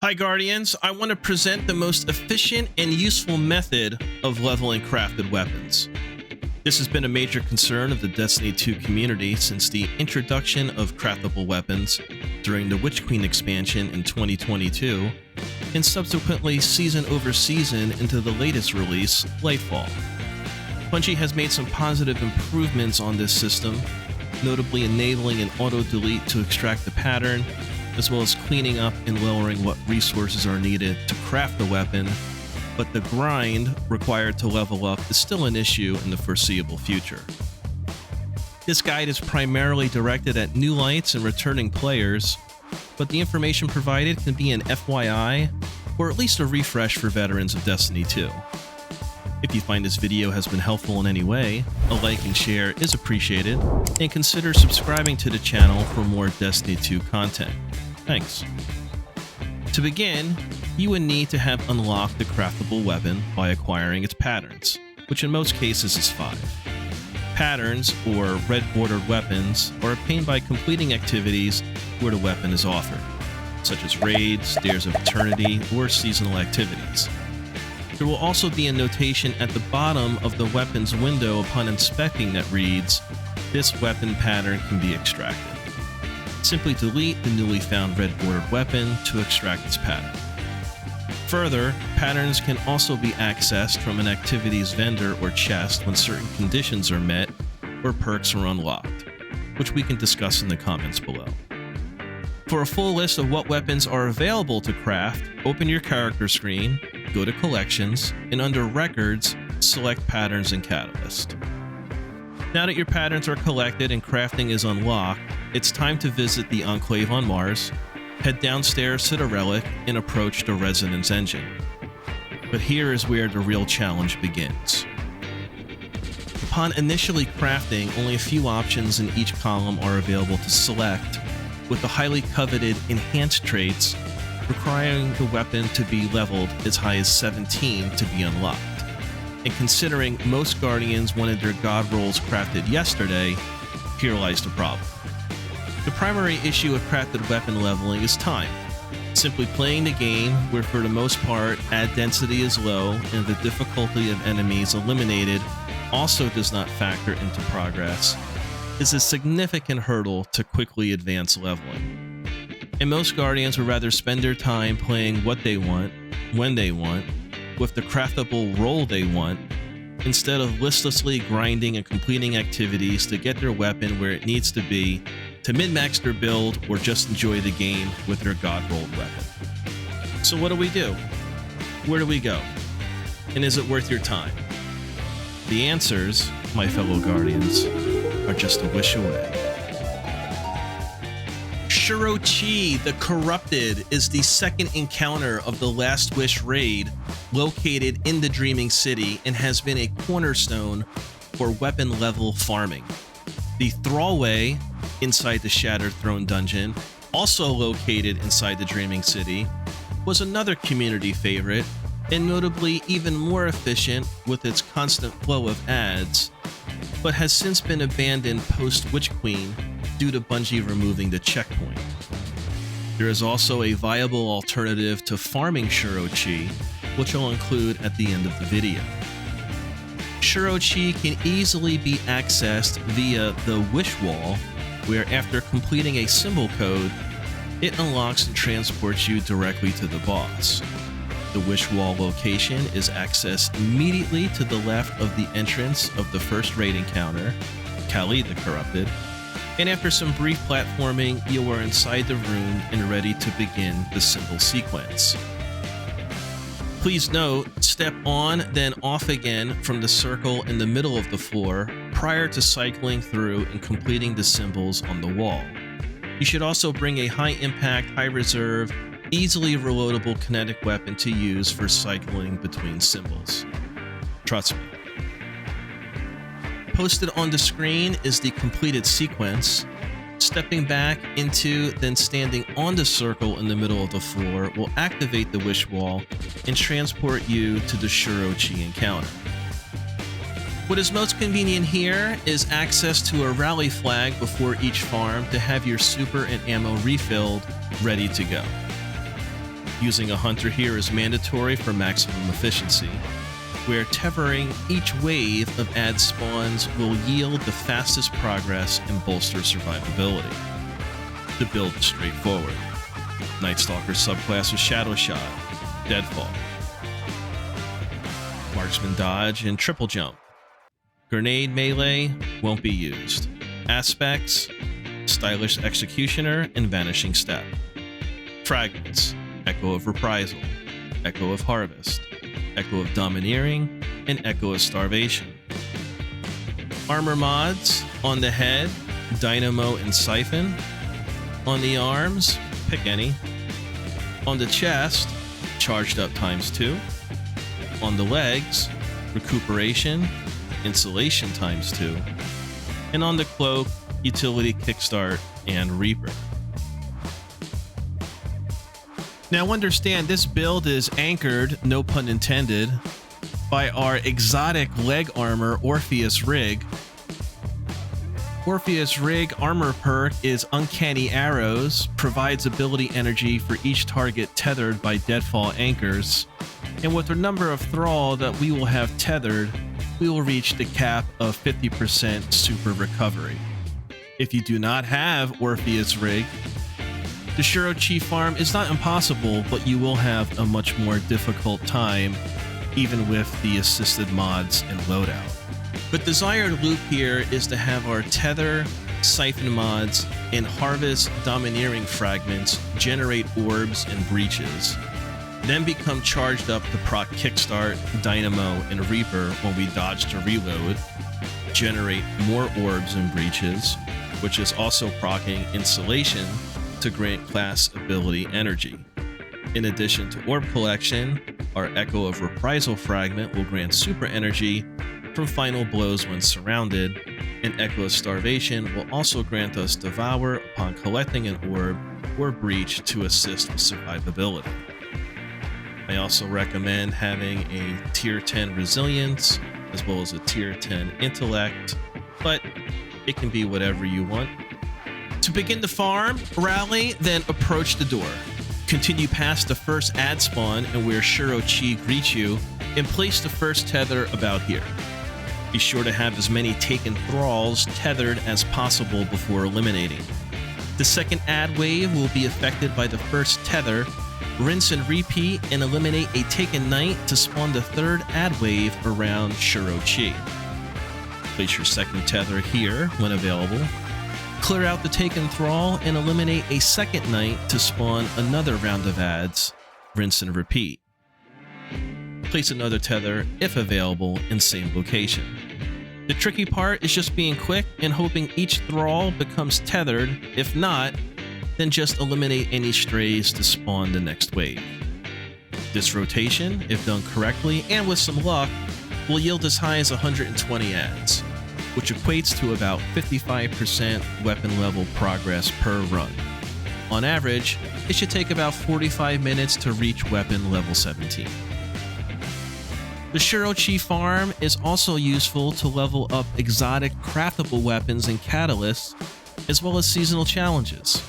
Hi Guardians, I want to present the most efficient and useful method of leveling crafted weapons. This has been a major concern of the Destiny 2 community since the introduction of craftable weapons during the Witch Queen expansion in 2022, and subsequently season over season into the latest release, Lightfall. Bungie has made some positive improvements on this system, notably enabling an auto-delete to extract the pattern, as well as cleaning up and lowering what resources are needed to craft the weapon, but the grind required to level up is still an issue in the foreseeable future. This guide is primarily directed at new lights and returning players, but the information provided can be an FYI, or at least a refresh for veterans of Destiny 2. If you find this video has been helpful in any way, a like and share is appreciated, and consider subscribing to the channel for more Destiny 2 content. Thanks. To begin, you would need to have unlocked the craftable weapon by acquiring its patterns, which in most cases is 5. Patterns, or red bordered weapons, are obtained by completing activities where the weapon is offered, such as raids, Stairs of Eternity, or seasonal activities. There will also be a notation at the bottom of the weapon's window upon inspecting that reads, "This weapon pattern can be extracted." Simply delete the newly found red bordered weapon to extract its pattern. Further, patterns can also be accessed from an activities vendor or chest when certain conditions are met or perks are unlocked, which we can discuss in the comments below. For a full list of what weapons are available to craft, open your character screen, go to Collections, and under Records, select Patterns and Catalyst. Now that your patterns are collected and crafting is unlocked, it's time to visit the Enclave on Mars, head downstairs to the Relic, and approach the Resonance Engine. But here is where the real challenge begins. Upon initially crafting, only a few options in each column are available to select, with the highly coveted Enhanced traits requiring the weapon to be leveled as high as 17 to be unlocked. And considering most Guardians wanted their god rolls crafted yesterday, here lies the problem. The primary issue with crafted weapon leveling is time. Simply playing the game, where for the most part ad density is low and the difficulty of enemies eliminated also does not factor into progress, is a significant hurdle to quickly advance leveling. And most Guardians would rather spend their time playing what they want, when they want, with the craftable role they want, instead of listlessly grinding and completing activities to get their weapon where it needs to be, to min-max their build, or just enjoy the game with their god-rolled weapon. So what do? Where do we go? And is it worth your time? The answers, my fellow Guardians, are just a wish away. Shuro Chi, the Corrupted, is the second encounter of the Last Wish raid, located in the Dreaming City, and has been a cornerstone for weapon level farming. The Thrallway, inside the Shattered Throne dungeon, also located inside the Dreaming City, was another community favorite, and notably even more efficient with its constant flow of ads, but has since been abandoned post-Witch Queen due to Bungie removing the checkpoint. There is also a viable alternative to farming Shuro Chi, which I'll include at the end of the video. Shuro Chi can easily be accessed via the Wish Wall, where after completing a symbol code, it unlocks and transports you directly to the boss. The Wish Wall location is accessed immediately to the left of the entrance of the first raid encounter, Kali the Corrupted, and after some brief platforming, you are inside the room and ready to begin the symbol sequence. Please note, step on then off again from the circle in the middle of the floor prior to cycling through and completing the symbols on the wall. You should also bring a high impact, high reserve, easily reloadable kinetic weapon to use for cycling between symbols. Trust me. Posted on the screen is the completed sequence. Stepping back into, then standing on the circle in the middle of the floor will activate the Wish Wall and transport you to the Shuro Chi encounter. What is most convenient here is access to a rally flag before each farm to have your super and ammo refilled, ready to go. Using a hunter here is mandatory for maximum efficiency, where tethering each wave of ad spawns will yield the fastest progress and bolster survivability. The build is straightforward. Night Stalker subclass with Shadow Shot, Deadfall, Marksman Dodge, and Triple Jump. Grenade Melee won't be used. Aspects, Stylish Executioner and Vanishing Step. Fragments, Echo of Reprisal, Echo of Harvest, Echo of Domineering, and Echo of Starvation. Armor mods, on the head, Dynamo and Siphon. On the arms, pick any. On the chest, Charged Up ×2. On the legs, Recuperation, Insulation ×2. And on the cloak, Utility Kickstart and Reaper. Now understand, this build is anchored, no pun intended, by our exotic leg armor Orpheus Rig. Orpheus Rig armor perk is Uncanny Arrows, provides ability energy for each target tethered by Deadfall anchors, and with the number of Thrall that we will have tethered, we will reach the cap of 50% super recovery. If you do not have Orpheus Rig, the Shuro Chi farm is not impossible, but you will have a much more difficult time, even with the assisted mods and loadout. The desired loop here is to have our Tether, Siphon mods, and Harvest Domineering fragments generate orbs and breaches, then become charged up to proc Kickstart, Dynamo, and Reaper when we dodge to reload, generate more orbs and breaches, which is also proccing Insulation to grant class ability energy. In addition to orb collection, our Echo of Reprisal fragment will grant super energy from final blows when surrounded, and Echo of Starvation will also grant us Devour upon collecting an orb or breach to assist with survivability. I also recommend having a tier 10 Resilience as well as a tier 10 Intellect, but it can be whatever you want. To begin the farm, rally, then approach the door. Continue past the first ad spawn and where Shuro Chi greets you, and place the first tether about here. Be sure to have as many taken thralls tethered as possible before eliminating. The second ad wave will be affected by the first tether. Rinse and repeat and eliminate a taken knight to spawn the third ad wave around Shuro Chi. Place your second tether here when available. Clear out the taken thrall and eliminate a second knight to spawn another round of ads. Rinse and repeat. Place another tether, if available, in same location. The tricky part is just being quick and hoping each thrall becomes tethered. If not, then just eliminate any strays to spawn the next wave. This rotation, if done correctly and with some luck, will yield as high as 120 ads, which equates to about 55% weapon level progress per run. On average, it should take about 45 minutes to reach weapon level 17. The Shuro Chi farm is also useful to level up exotic craftable weapons and catalysts, as well as seasonal challenges.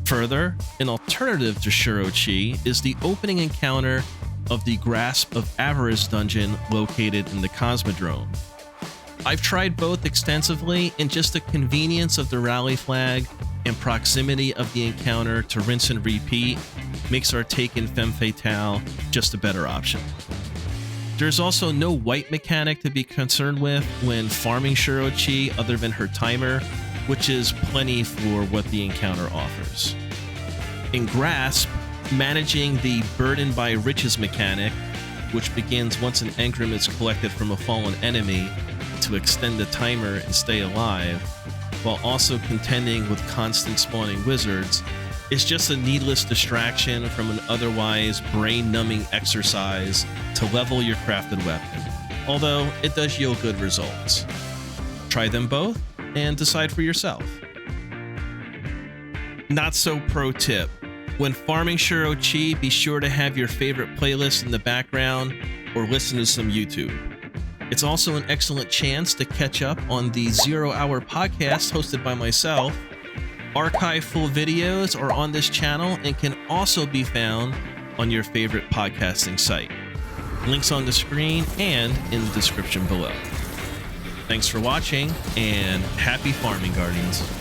Further, an alternative to Shuro Chi is the opening encounter of the Grasp of Avarice dungeon located in the Cosmodrome. I've tried both extensively, and just the convenience of the rally flag and proximity of the encounter to rinse and repeat makes our taken Femme Fatale just a better option. There's also no wipe mechanic to be concerned with when farming Shuro Chi other than her timer, which is plenty for what the encounter offers. In Grasp, managing the Burden by Riches mechanic, which begins once an engram is collected from a fallen enemy to extend the timer and stay alive, while also contending with constant spawning wizards, is just a needless distraction from an otherwise brain-numbing exercise to level your crafted weapon, although it does yield good results. Try them both and decide for yourself. Not so pro tip. When farming Shuro Chi, be sure to have your favorite playlist in the background or listen to some YouTube. It's also an excellent chance to catch up on the 0 Hour podcast hosted by myself. Archive full videos are on this channel and can also be found on your favorite podcasting site. Links on the screen and in the description below. Thanks for watching, and happy farming, Guardians.